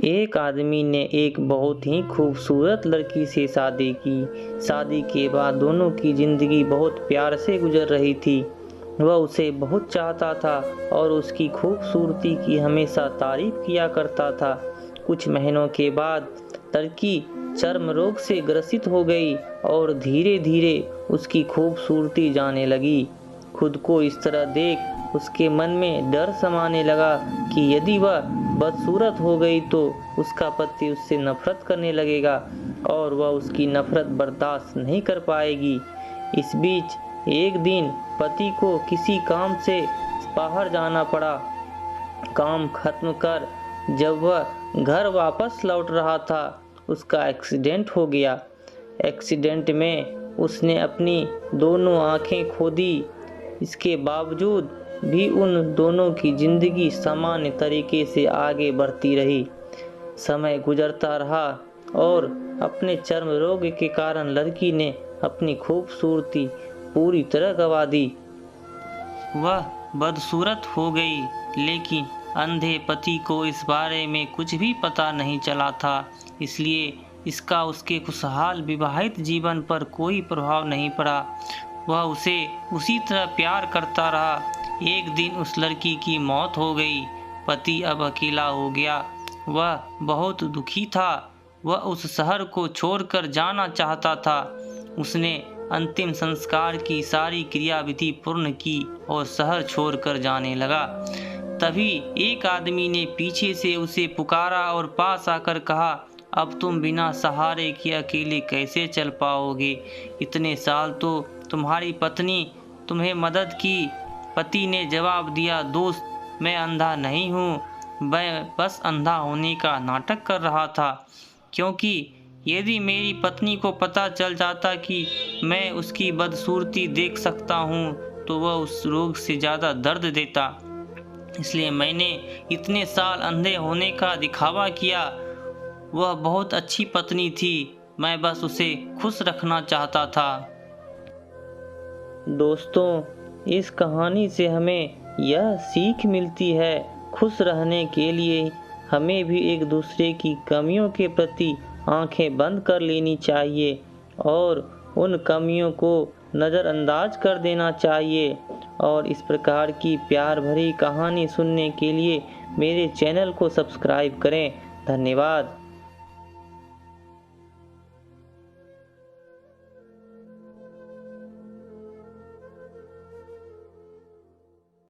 एक आदमी ने एक बहुत ही खूबसूरत लड़की से शादी की। शादी के बाद दोनों की ज़िंदगी बहुत प्यार से गुजर रही थी। वह उसे बहुत चाहता था और उसकी खूबसूरती की हमेशा तारीफ किया करता था। कुछ महीनों के बाद लड़की चर्म रोग से ग्रसित हो गई और धीरे धीरे उसकी खूबसूरती जाने लगी। खुद को इस तरह देख उसके मन में डर समाने लगा कि यदि वह बदसूरत हो गई तो उसका पति उससे नफरत करने लगेगा और वह उसकी नफरत बर्दाश्त नहीं कर पाएगी। इस बीच एक दिन पति को किसी काम से बाहर जाना पड़ा। काम खत्म कर जब वह घर वापस लौट रहा था, उसका एक्सीडेंट हो गया। एक्सीडेंट में उसने अपनी दोनों आंखें खो दी। इसके बावजूद भी उन दोनों की जिंदगी सामान्य तरीके से आगे बढ़ती रही। समय गुजरता रहा और अपने चर्म रोग के कारण लड़की ने अपनी खूबसूरती पूरी तरह गंवा दी। वह बदसूरत हो गई, लेकिन अंधे पति को इस बारे में कुछ भी पता नहीं चला था, इसलिए इसका उसके खुशहाल विवाहित जीवन पर कोई प्रभाव नहीं पड़ा। वह उसे उसी तरह प्यार करता रहा। एक दिन उस लड़की की मौत हो गई। पति अब अकेला हो गया। वह बहुत दुखी था। वह उस शहर को छोड़कर जाना चाहता था। उसने अंतिम संस्कार की सारी क्रियाविधि पूर्ण की और शहर छोड़कर जाने लगा। तभी एक आदमी ने पीछे से उसे पुकारा और पास आकर कहा, अब तुम बिना सहारे के अकेले कैसे चल पाओगे? इतने साल तो तुम्हारी पत्नी तुम्हें मदद की। पति ने जवाब दिया, दोस्त, मैं अंधा नहीं हूँ, मैं बस अंधा होने का नाटक कर रहा था, क्योंकि यदि मेरी पत्नी को पता चल जाता कि मैं उसकी बदसूरती देख सकता हूँ तो वह उस रोग से ज़्यादा दर्द देता। इसलिए मैंने इतने साल अंधे होने का दिखावा किया। वह बहुत अच्छी पत्नी थी, मैं बस उसे खुश रखना चाहता था। दोस्तों, इस कहानी से हमें यह सीख मिलती है, खुश रहने के लिए हमें भी एक दूसरे की कमियों के प्रति आंखें बंद कर लेनी चाहिए और उन कमियों को नज़रअंदाज कर देना चाहिए। और इस प्रकार की प्यार भरी कहानी सुनने के लिए मेरे चैनल को सब्सक्राइब करें। धन्यवाद।